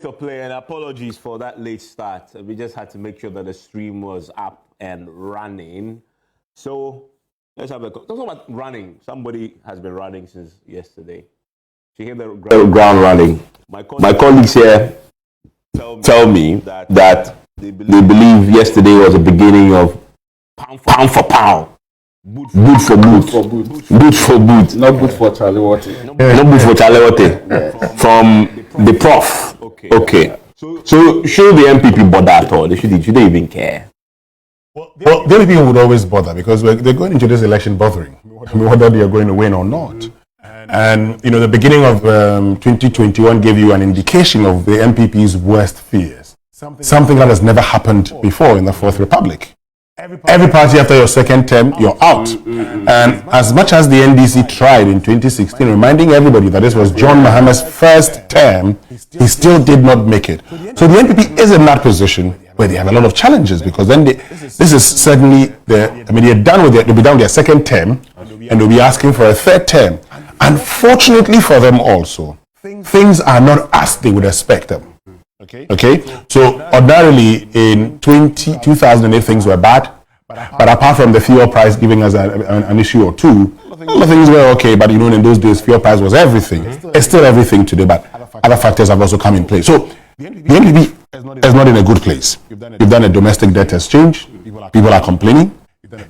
Dr. Play, and apologies for that late start. We just had to make sure that the stream was up and running. So let's have a talk about running. Somebody has been running since yesterday. She hit the ground running. My colleagues here tell me that they believe yesterday was the beginning of pound for pound. Boot for boot. Boot for boot. Not good for Charlie Water. Not good for Charlie Water. From the prof. Okay. So should the NPP bother at all? Should they even care? Well, the NPP would always bother because they're going into this election bothering whether they are going to win or not. And the beginning of 2021 gave you an indication of the NPP's worst fears. Something that has never happened before in the Fourth Republic. Every party after your second term, you're out. And as much as the NDC tried in 2016, reminding everybody that this was John Mahama's first term, he still did not make it. So the NPP is in that position where they have a lot of challenges, because then this is certainly they'll be done with their second term, and they'll be asking for a third term. Unfortunately for them also, things are not as they would expect them. Okay, so ordinarily in 2008 things were bad, but apart from the fuel price giving us an issue or two, all the things were okay. But in those days, fuel price was everything. It's still everything today, but other factors have also come in play. So the NPP is not in a good place. You've done a domestic debt exchange. People are complaining.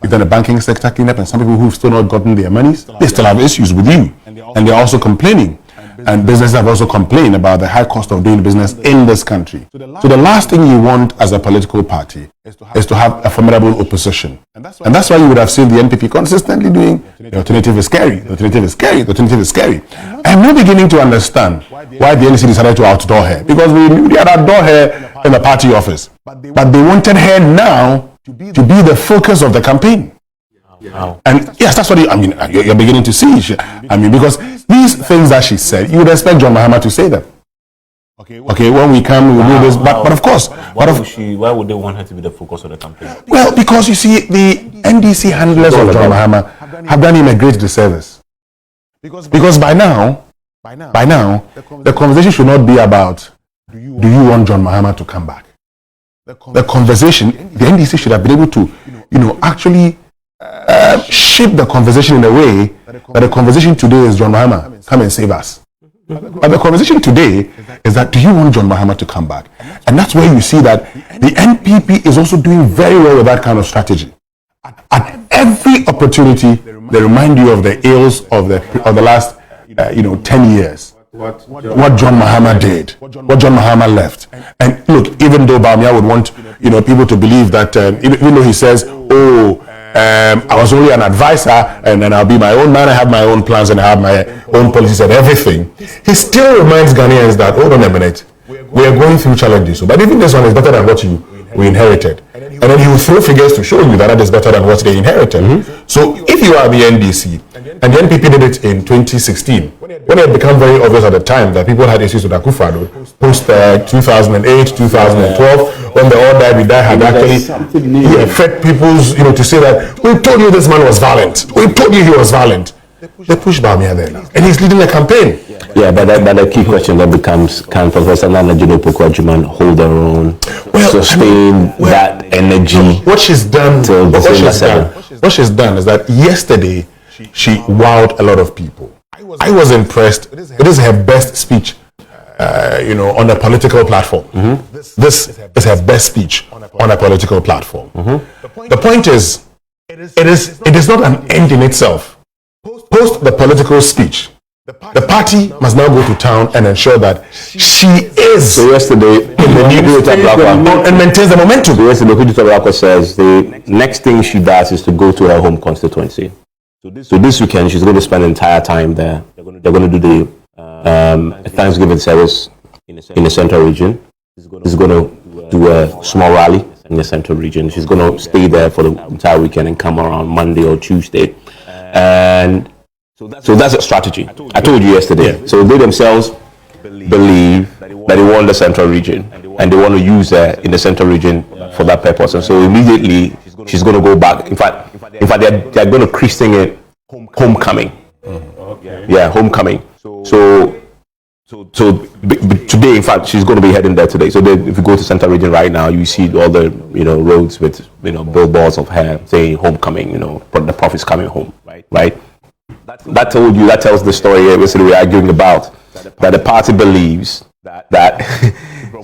You've done a banking sector cleanup, and some people who've still not gotten their monies, they still have issues with you, and they're also complaining. And businesses have also complained about the high cost of doing business in this country. So the last thing you want as a political party is to have a formidable opposition. And that's why you would have seen the NPP consistently doing, the alternative is scary, the alternative is scary, the alternative is scary. I'm not beginning to understand why the NDC decided to outdoor her, because we knew they had outdoor her in the party office. But they wanted her now to be the focus of the campaign. Wow. And yes, that's what you're beginning to see. Because these things that she said, you would expect John Mahama to say them. Okay, when we come, we will do this. But of course, why would they want her to be the focus of the campaign? Well, because you see, the NDC handlers of John Mahama have done him a great disservice. Because by now, the conversation should not be about, do you want John Mahama to come back? The conversation, the NDC should have been able to, actually shape the conversation in a way that the conversation today is John Mahama, come and save us. But the conversation today is that, do you want John Mahama to come back? And that's where you see that the NPP is also doing very well with that kind of strategy. At every opportunity, they remind you of the ills of the last 10 years. What John Mahama did, what John Mahama left. And look, even though Bawumia would want people to believe that, even though he says, I was only an advisor, and then I'll be my own man, I have my own plans, and I have my own policies and everything, he still reminds Ghanaians that, hold on a minute, we are going through challenges. But even this one is better than what we inherited. And then he will throw figures to show you that is better than what they inherited. Mm-hmm. So if you are the NDC, and the NPP did it in 2016, when it became very obvious at the time that people had issues with Acquah post 2008, 2012, when they all died, we had actually fed people's, to say that, we told you this man was violent. We told you he was violent. They pushed Bawumia there now. And he's leading a campaign. Yeah, but the key question then becomes, can Professor Nana Jino Pokuajuman hold her own, sustain that energy? What she's done is that yesterday she wowed a lot of people. I was impressed. It is her best speech, on a political platform. Mm-hmm. This is her best speech on a political platform. Mm-hmm. The point is, it is not an end in itself. Post the political speech, the party must now go to town and ensure that she is. So yesterday, and maintains the momentum. So yesterday, Akquah says the next thing she does is to go to her home constituency. So this weekend, she's going to spend the entire time there. They're going to do the Thanksgiving service in the central region. She's going to do a small rally in the central region. She's going to stay there for the entire weekend and come around Monday or Tuesday. And so that's a strategy. I told you yesterday. Yeah. So they themselves believe that they want the central region and they want to use her in the central region for that purpose. And so immediately she's going to go back. In fact, they're going to christen it homecoming. Mm-hmm. Okay. Yeah, homecoming. So Today, in fact, she's going to be heading there today. So if you go to Central Region right now, you see all the roads with billboards of her saying homecoming. The prophet's coming home. Right. That tells the story. Basically, we're arguing about that the party believes that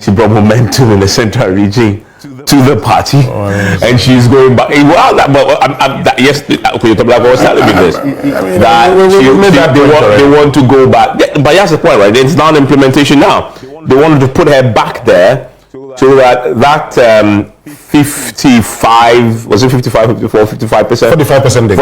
she brought momentum in the Central Region to the party, and she's going back. Well, yes, I was telling you this. They want to go back, but that's the point, right? It's not implementation now. They wanted to put her back there so that 55, was it 55, 54, 55%? 45%.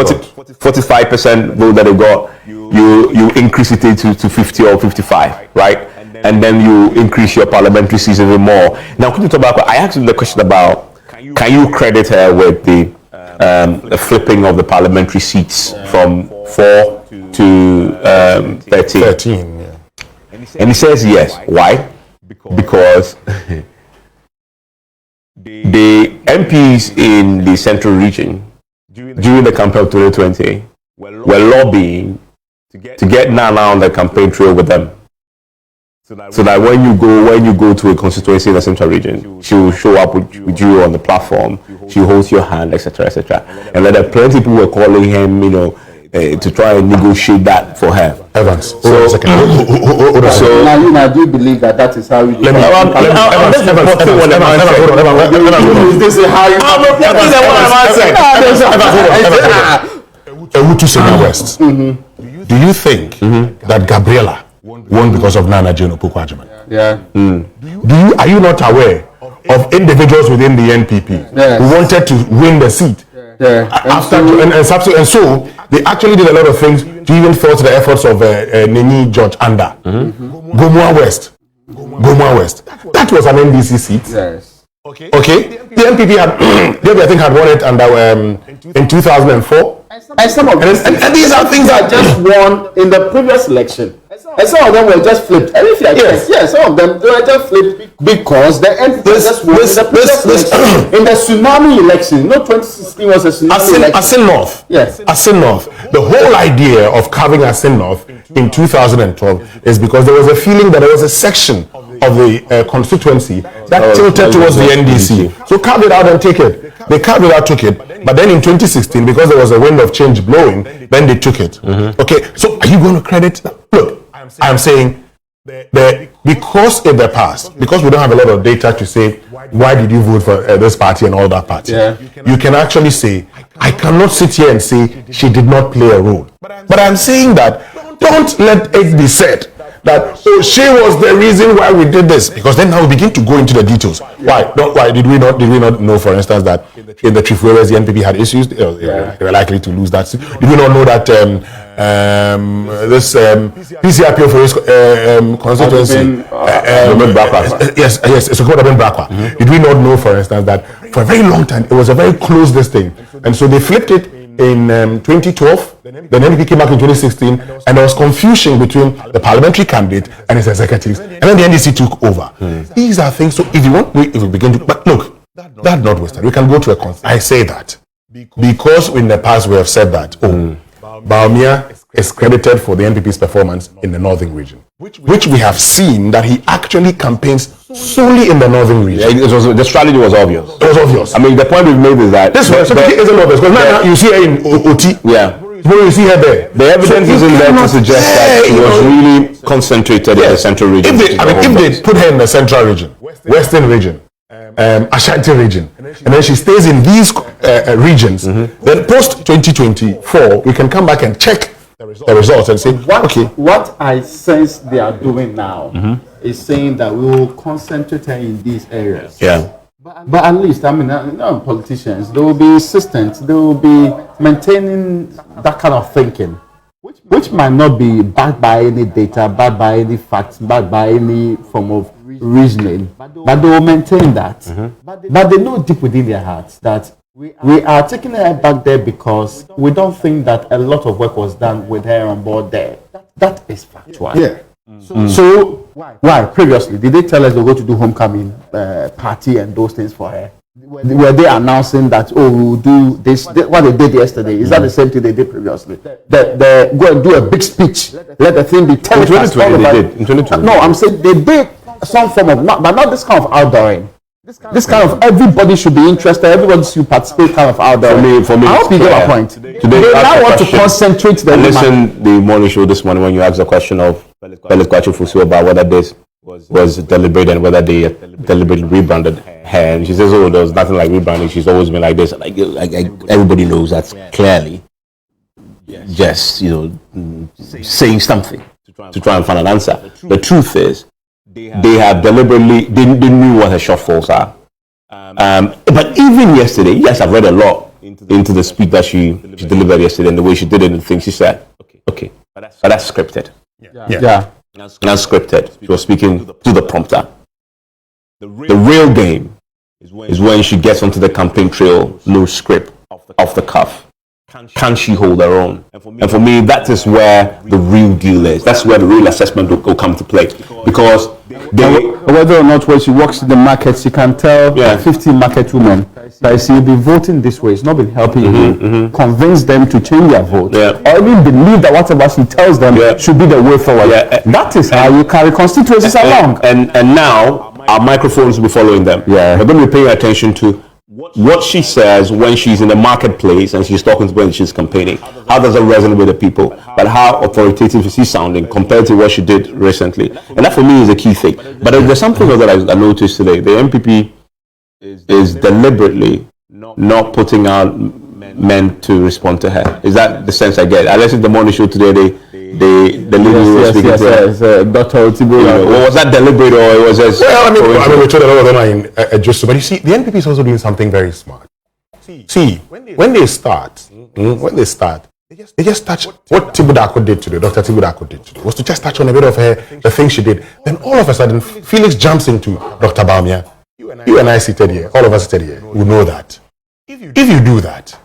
45% vote that they got. You increase it to 50 or 55, right? And then you increase your parliamentary seats even more. Now, I asked him the question about, can you credit her with the flipping of the parliamentary seats from 4 to 13? 13, yeah. And he says yes. Why? Because the MPs in the Central Region during the campaign of 2020 were lobbying to get Nana on the campaign trail with them. So that when you go to a constituency in the Central Region, she will show up with you on the platform. She holds your hand, etc., etc. And then there are plenty of people who are calling him, to try and negotiate that for her. Evans, hold on a second. Now, do you believe that is how you? Let me. West. Do you think that Gabriella won because of Nana Jane Opoku-Agyeman? Yeah. Are you not aware of individuals within the NPP who wanted to win the seat? And so they actually did a lot of things to even thwart the efforts of Nini George Anda. Gomoa West. That was an NDC seat. Yes. Okay. The NPP had won it under in 2004. And some of these are things that just won in the previous election. And some of them were just flipped. And if you some of them they were just flipped because the NPP just won in the previous election. In the tsunami election. 2016 was a tsunami election. Asin North. Yes. Asin North. The whole idea of carving Asin North in 2012 is because there was a feeling that there was a section of the constituency that tilted towards the NDC. So carve it out and take it. They carved it out, took it. But then in 2016, because there was a wind of change blowing, then they took it. Okay, so are you going to credit that? Look, I'm saying that because in the past, because we don't have a lot of data to say, why did you vote for this party and all that party? You can actually say, I cannot sit here and say she did not play a role. But I'm saying that don't let it be said that she was the reason why we did this, because then now we begin to go into the details. Why did we not know, for instance, that in the Chief whereas the NPP had issues, they were likely to lose that seat? Did we not know that this PCRPO for his constituency, yes, it's a code of Acquah. Did we not know, for instance, that for a very long time it was a very close this thing, and so they flipped it in 2012. Then NPP came back in 2016, and there was confusion between the parliamentary candidate and his executives, and then the NDC took over. These are things. So if we begin to, but look, that notwithstanding, we can go to a. I say that because in the past we have said that Bawumia is credited for the NPP's performance in the northern region, which we have seen that he actually campaigns solely in the northern region. The strategy was obvious. It was obvious. I mean, the point we've made is that this strategy isn't obvious, because now you see her in OT. Where you see her there. The evidence isn't there to suggest that she was really concentrated in the Central region. If they put her in the Central region, Western region, Ashanti region, and then she stays in these regions, then post 2024 we can come back and check the results and say, what I sense they are doing now is saying that we will concentrate in these areas. But at least, politicians, they will be assistants, they will be maintaining that kind of thinking, which might not be backed by any data, backed by any facts, backed by any form of reasoning, but they will maintain that. But they know deep within their hearts that we are taking her back there because we don't think that a lot of work was done with her on board there. That is factual. So why previously did they tell us they're going to do homecoming party and those things for her? were they announcing that, oh, we will do this, what they did yesterday? Is that the same thing they did previously? They go and do a big speech, let the thing be telecast all over. In 2020. No, I'm saying they did some form of, but not this kind of outdooring. This kind of everybody should be interested, everybody should participate kind of outdooring. For me, I hope you get my point. Today, They now want to concentrate the listen, the morning show this morning when you asked the question of Felix Kwachu about whether this was deliberate and whether they deliberately rebranded her, and she says, "Oh, there was nothing like rebranding. She's always been like this." Like everybody knows that's clearly just saying something to try and find an answer. The truth is, they have deliberately they knew what her shortfalls are. But even yesterday, yes, I've read a lot into the speech that she delivered yesterday and the way she did it and the things she said. Okay, but that's scripted. Yeah. That's scripted. She was speaking to the prompter. The real game is when she gets onto the campaign trail, no script, off the cuff. Can she hold her own? And for me, that is where the real deal is. That's where the real assessment will come to play. Because whether or not when she walks in the market, she can tell 15 market women that she'll be voting this way. It's not been helping you convince them to change their vote, or even believe that whatever she tells them should be the way forward. That is how you carry constituencies along. And now our microphones will be following them. We're going to be paying attention to what she says when she's in the marketplace and she's talking to when she's campaigning. How does it resonate with the people? But how authoritative is she sounding compared to what she did recently? And that for me is a key thing. But there's something else that I noticed today. The NPP is deliberately not putting out men to respond to her. Is that the sense I get? I listened to the morning show today. The lady was speaking to her. Dr. Otibo. Was that deliberate or it was just... Well, I mean, we told a lot of them are in just... But you see, the NPP is also doing something very smart. See, when they start, they just touch what Acquah did today, Dr. Acquah did today, was to just touch on a bit of the things she did. Then all of a sudden, Felix jumps into Dr. Bawumia. You and I seated here, all of us seated here, we know that. If you do that,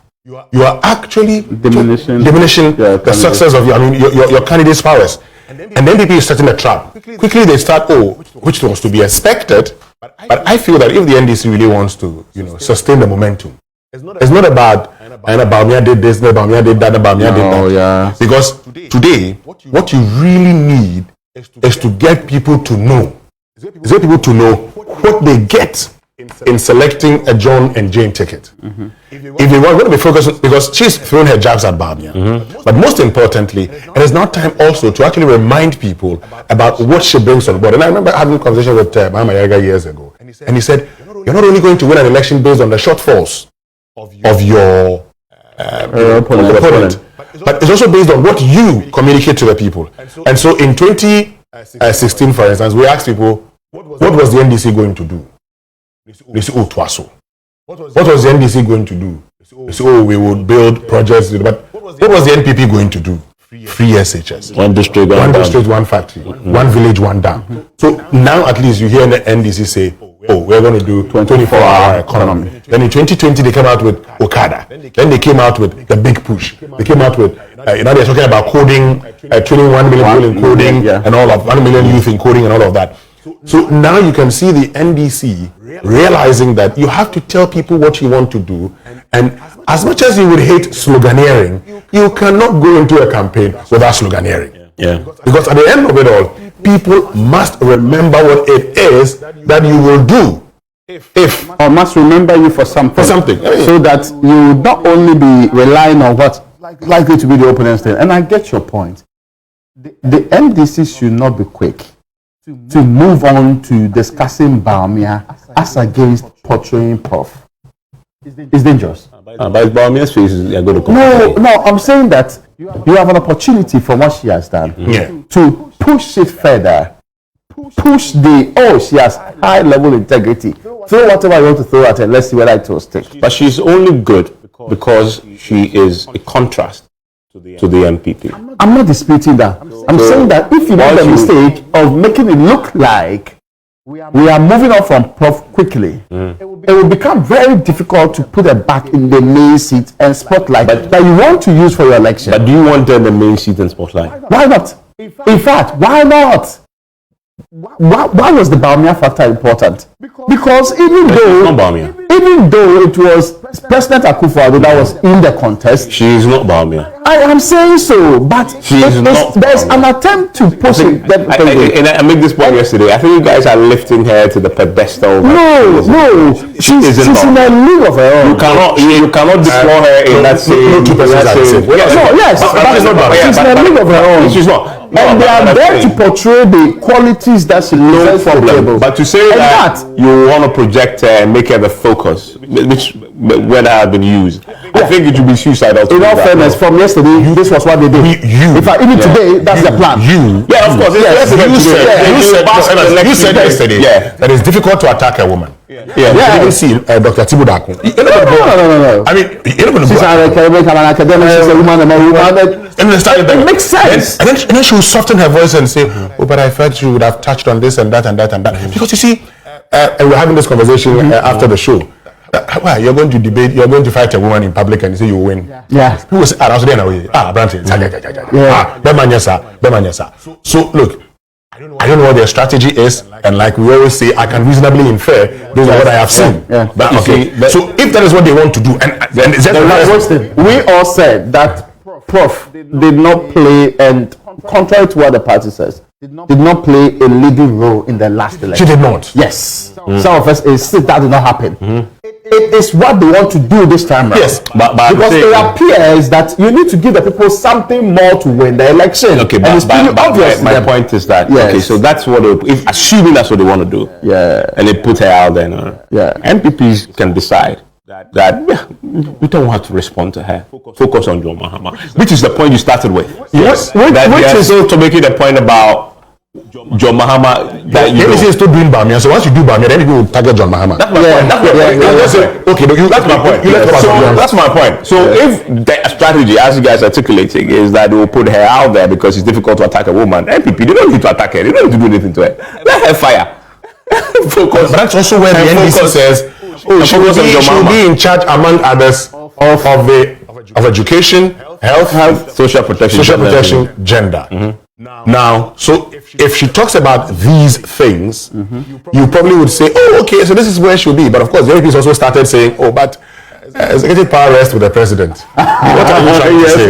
you are actually diminishing the success of your candidate's powers. And then NPP is setting a trap. Quickly they start, which was to be expected. But I feel that if the NDC really wants to, sustain the momentum, it's not about Bawumia did this, Bawumia did that, Bawumia did that. Because today, what you really need is to get people to know. Is get people to know what they get in selecting a John and Jane ticket. If they want to be focused, because she's thrown her jabs at Bawumia, but most importantly, it is now time also to actually remind people about what she brings on board. And I remember having a conversation with Mama Yaga years ago, and he said, you're not only going to win an election based on the shortfalls of your opponent, but it's also based on what you communicate to the people. And so in 2016, for instance, we asked people, what was the NDC going to do? They say, Twaso. What was the NDC going to do? They say, we would build projects. But what was the NPP going to do? Free SHS. One district, one factory. One village, one dam. So now at least you hear the NDC say, we're going to do 24-hour economy. Then in 2020 they came out with Okada. Then they came out with the big push. They came out with, they're talking about coding, training 1 million people in coding and all of 1 million youth in coding and all of that. So now you can see the NDC realizing that you have to tell people what you want to do, and as much as you would hate sloganeering, you cannot go into a campaign without sloganeering. Because at the end of it all, people must remember what it is that you will do. Or must remember you for something. So that you not only be relying on what's likely to be the opponent's thing. And I get your point. The NDC should not be quick to move on to discussing Bawumia as against portraying Prof. It's dangerous. But Bawumia's face is going to No, I'm saying that you have an opportunity from what she has done to push it further. Push she has high level integrity. Throw whatever you want to throw at her, let's see whether it will stick. But she's only good because she is a contrast to the NPP. I'm not disputing that. I'm saying that if you make the mistake of making it look like we are moving on from Prof quickly, it will become very difficult to put her back in the main seat and spotlight that you want to use for your election. But do you want her in the main seat and spotlight? Why not? In fact, why not? why was the Baumia factor important? Because even though it was President Acquah that was in the contest, she is not Baumia. I am saying so, but there's an attempt to push it. I made this point yesterday. I think you guys are lifting her to the pedestal. No, she's in a league of her own. You cannot deploy her in that same. She's in a league of her own. She's not. And they are there to portray the qualities that she knows from the table. But to say that you want to project her and make her the focus, which when has been used, I think it would be suicidal. In all fairness, from yesterday, this was what they did. Even today, that's the plan. Of course. You said yesterday that it's difficult to attack a woman. You didn't see Dr. Tibudaku. No. I mean, she's an academic, she's a woman. It makes sense. And then she will soften her voice and say, "Oh, but I felt you would have touched on this and that and that and that." Because you see, and we're having this conversation after the show. Well, you're going to debate, you're going to fight a woman in public and you say you win. Who was I was there now? Branty. So look, I don't know what their strategy is, and like we always say, I can reasonably infer those are what I have seen. But okay, so if that is what they want to do, and we all said that Prof did not play, and contrary to what the party says, did not play a leading role in the last election. She did not. Yes. Some of us insist that did not happen. It is what they want to do this time around. Yes, but because it appears that you need to give the people something more to win the election. Okay, but my point is that okay, so that's what assuming that's what they want to do. And they put her out there. MPPs can decide that we don't have to respond to her. Focus on John Mahama, which is the point you started with. Yes, which is also making the point about John Mahama that you is still doing Bamia. So once you do Bamia, then people will target John Mahama. That's my point. That's my point. So if the strategy, as you guys are articulating, is that they will put her out there because it's difficult to attack a woman, NPP, they don't need to attack her. They don't need to do anything to her. Let her fire. Focus. But that's also where the NDC says, she will be in charge, among others, of education, health, social protection, gender. Now, so if she talks about these things, you probably would say, oh, okay, so this is where she'll be. But of course, the MPs also started saying, oh, but executive power rests with the president. What are you trying to say?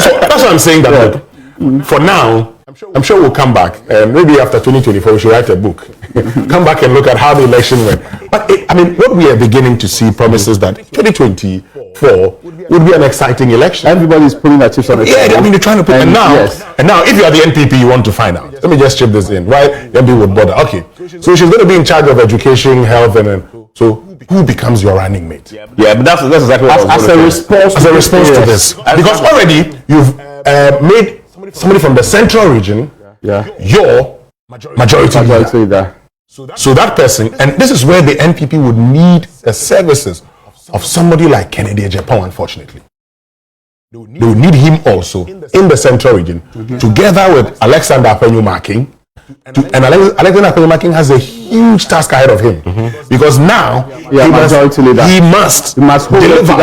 So that's what I'm saying. That look, for now, I'm sure we'll come back. Maybe after 2024, we should write a book. Come back and look at how the election went. But what we are beginning to see promises that 2024 would be an exciting election. Everybody's putting their chips on the table. They're trying to put. And now, if you are the NPP, you want to find out. Let me just chip this in. Why the NPP would bother? Okay, so she's going to be in charge of education, health, and so who becomes your running mate? But that's exactly what as a response to this. Because already you've made somebody from the central region your majority leader. So that person, and this is where the NPP would need the services of somebody like Kennedy Ejapong, unfortunately. They would need him also in the central region, together with Alexander Akpenyumaking. And Alexander Akpenyumaking has a huge task ahead of him, because now he must deliver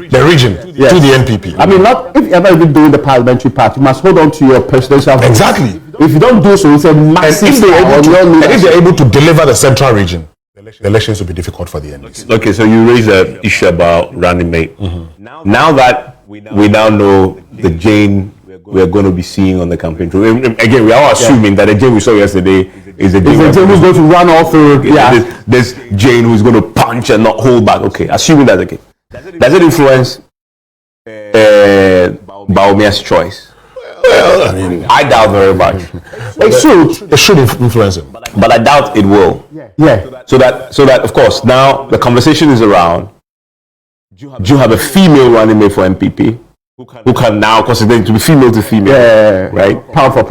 the region to the NPP. Not if you're not even doing the parliamentary part, you must hold on to your presidential vote. Exactly. If you don't do so, it's a massive. If they're able to deliver the central region, the elections will be difficult for the NDC. Okay, so you raised an issue about running mate. Now that we now know the Jane we're going to be seeing on the campaign trail. Again, we are assuming that the Jane we saw yesterday is the Jane who's going to run all through. There's Jane who's going to punch and not hold back. Okay, assuming that's okay. Does it influence Baumia's choice? Well, I doubt very much. It should influence him, but I doubt it will. So that of course now the conversation is around. Do you have a female running mate for MPP who can now consider to be female to female? Right. Pound for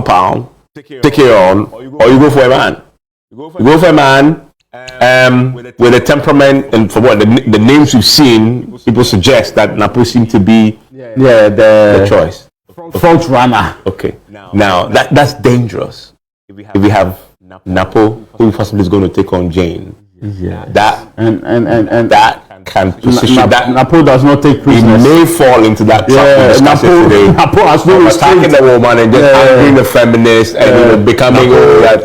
pound. Take care on, or you go for a man. You go for a man with a temperament, and for what the names we've seen, people suggest that Napo seemed to be the choice. Front runner. Okay. Now that's dangerous. If we have Napo, who possibly is going to take on Jane, that can. Napo does not take prisoners. He may fall into that trap. Napo has no attacking the woman and just angering the feminist and becoming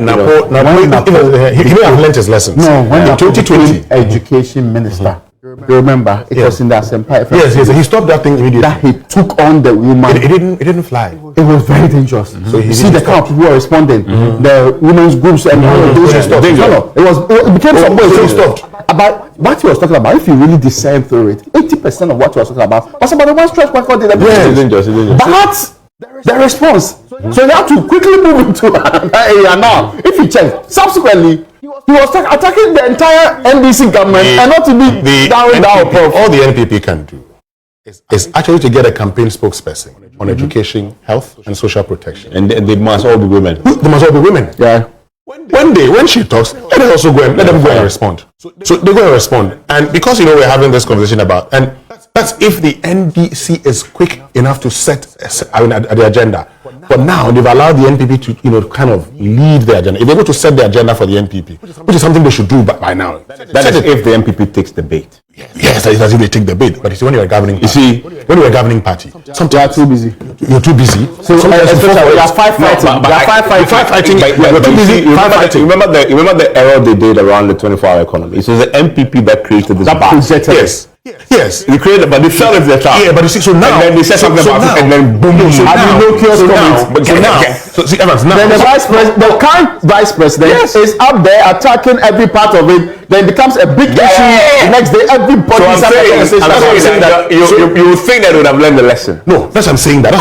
Napo, he may have learned his lessons. No, when in 2020 education minister. Remember, it was in the Assembly. Yes, he stopped that thing immediately. That he took on the woman. It didn't fly. It was very dangerous. So you see the kind of people who are responding, the women's groups and all those. It became some way. So he stopped. About what he was talking about, if you really discern through it, 80% of what he was talking about was about the one stretch record. But the response. So you have to quickly move into that area now. If you check, subsequently, he was attacking the entire NDC government and not to be down. All the NPP can do is actually to get a campaign spokesperson on education, health, and social protection. And they must all be women. They must all be women. Yeah. When she talks, let them go and respond. So they go and respond. And because we're having this conversation about, and that's if the NDC is quick enough to set at the agenda. But now they've allowed the NPP to kind of lead the agenda. If they're able to set the agenda for the NPP, which is something they should do by now. That is if the NPP takes the bait. Yes, that is as if they take the bait. But you see, when you're a governing party, when you're a governing party, sometimes you are too busy. You're too busy. So you are firefighting. You're too busy. Remember the error they did around the 24-hour economy. It was the NPP that created this. Yes. They created, but they fell into the trap. Yeah, but you see, so now, and then they said something about it, and then boom. Evans, now, then the vice president, the current vice president, is up there attacking every part of it. Then it becomes a big issue. The next day, everybody is saying that you would think that they would have learned the lesson. No, that's what I'm saying. That's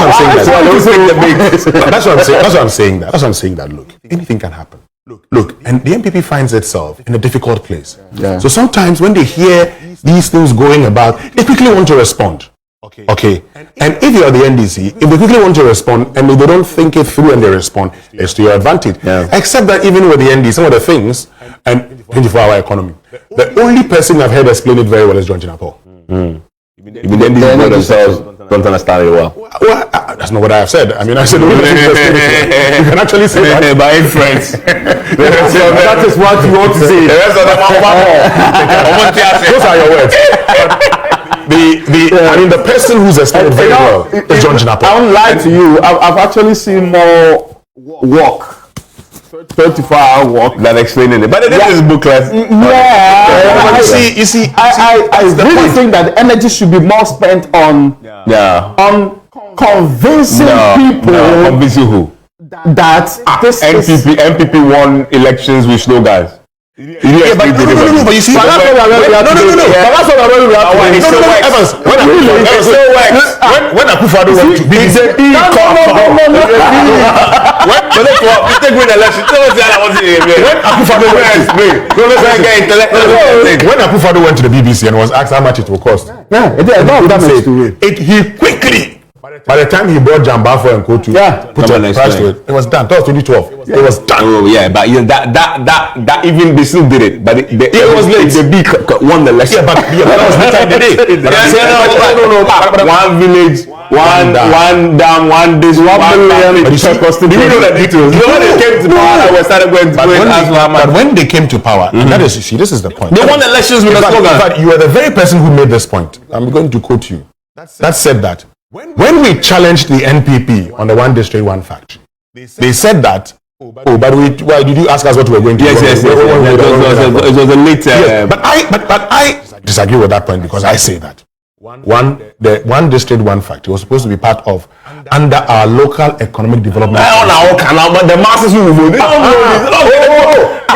what I'm saying. That look, anything can happen. Look, and the NPP finds itself in a difficult place. Yeah. So sometimes when they hear these things going about, they quickly want to respond. Okay. And if you're the NDC, if they quickly want to respond and they don't think it through and they respond, it's to your advantage. Yeah. Except that even with the NDC, some of the things, and 24-hour economy, the only person I've heard explain it very well is John Napo. Even the NDC themselves don't understand it well. Well, that's not what I have said. I mean, I said you can actually say that by inference. That is what you want to say. The rest of them those are your words. I mean, the person who's explained very well is John Napo. I won't lie to you. I've actually seen more work. 24-hour work than explaining it, but it is booklet. You see, I really think that the energy should be more spent on convincing people. Convincing who? That this NPP won elections with slogans. But you see, that's what we are doing. Evans, when Acquah went to BBC, when Acquah went to the BBC and was asked how much it will cost, he quickly. By the time he brought Jambafo and Kotu, put a price to it. It was done. That was 2012. It was done. Oh yeah, but that even they still did it. But it was late. The big won the election. But that was the time they did. No. One village, one dam, one this, 1 million. But you know the details. When they came to power, we started going to but when they came to power, and that is, you see, this is the point. They won elections with a slogan. In fact, you are the very person who made this point. I'm going to quote you. That said that. When we challenged the NPP on the one district, one factory, they said that, why did you ask us what we were going to do? Yes. It was a late... But I disagree with that point because I say that. The one district, one factory was supposed to be part of under our local economic development. But the masses who vote.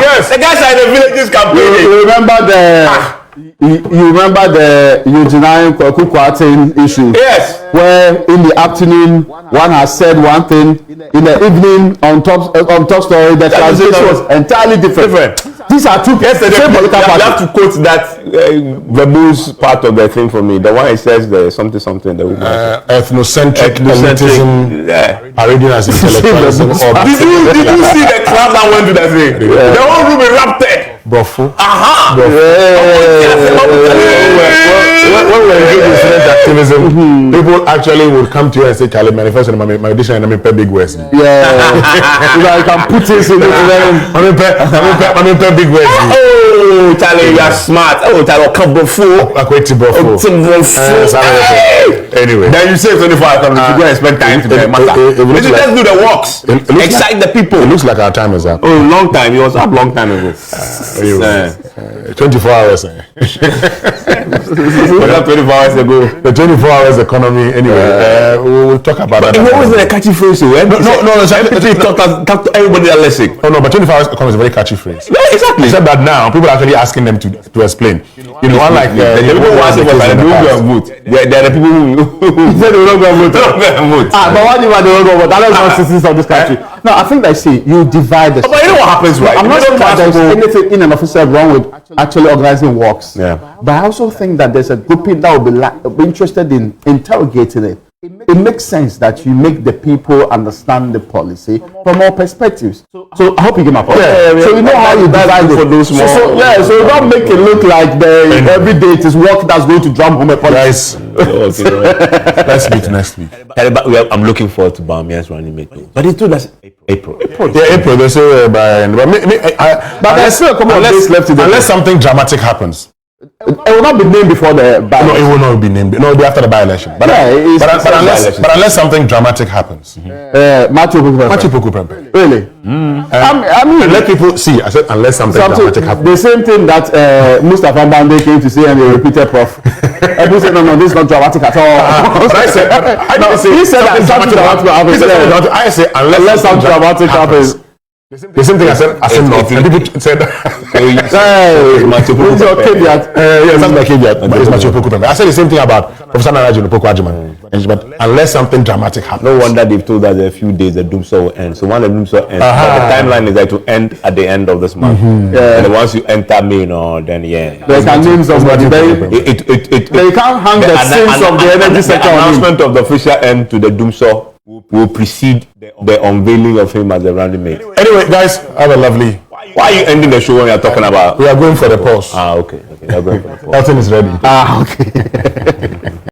Yes. The guys are in the villages campaigning. You remember the Eugene Kukwate issue? Yes. Where in the afternoon one has said one thing, in the evening on top story the translation was entirely different. These are two same political parties. You have to quote that verbose part of the thing for me. The one it says the something. Ethnocentric elitism, parading as intellectualism. Did you see the crowd that went to that thing? The whole room erupted. Brofo. when we were engaged in student activism, people actually would come to you and say, Charlie, manifest my audition and I'm in big West. Yeah. I can put this in the I'm in big West. Oh, Charlie, you are smart. Oh, Charlie, come before. Anyway. Then you say 24 hours, you go and spend time to the matter. Let's do the walks. Excite the people. It looks like our time is up. Oh, long time. It was up long time ago. 24 hours. 24 hours ago. The 24 hours economy. Anyway, we'll talk about that. It wasn't a catchy phrase. No. NPP talk to everybody that listen. Oh no, but 24 hours economy is a very catchy phrase. Yeah, exactly. Except that now people are actually asking them to explain. You know, unlike the people who ask about the people who vote. There are the people who said they will not go and vote. But what do you want to go vote? That is not citizens of this country. No, I think you divide the. But you know what happens, right? I'm not saying that there's anything in and of itself wrong with actually organizing walks. Yeah. But I also think that there's a grouping that will be interested in interrogating it. It makes sense that you make the people understand the policy from all perspectives. So I hope you get my point. So you know how you divide it for those small. So you don't make it look like every day it is work that's going to drum home a policy. Guys, let's meet next week. I'm looking forward to Bamian's running mate. But it's true that's April. Yeah, April. They say but there's still a couple of days left unless something dramatic happens. It will not be named before the by-election. No, it will not be named. No, it'll be after the by-election. But unless something dramatic happens. Matthew Poku Prempe. Really? I mean, let people see. I said unless something dramatic happens. The same thing that Mustafa Bande came to say and they repeated, Prof. People said, no, this is not dramatic at all. But I said, he said that something dramatic happens. I say unless something dramatic happens. The same thing I said not. And people said I said the same thing about Professor Naraji Nupoko Ajiman. But unless something dramatic happens. No wonder they've told us a few days the doomsday will end. So when the doomsday ends, the timeline is that to end at the end of this month. And once you enter May, then they can name somebody. They can't hang the sins of the energy sector. The announcement of the official end to the doomsday will precede the unveiling of him as a running mate. Anyway, guys, have a lovely. Why are you ending the show when you're talking about? We are going for the pause. Okay. We are going for the pause. Elton is ready. Okay.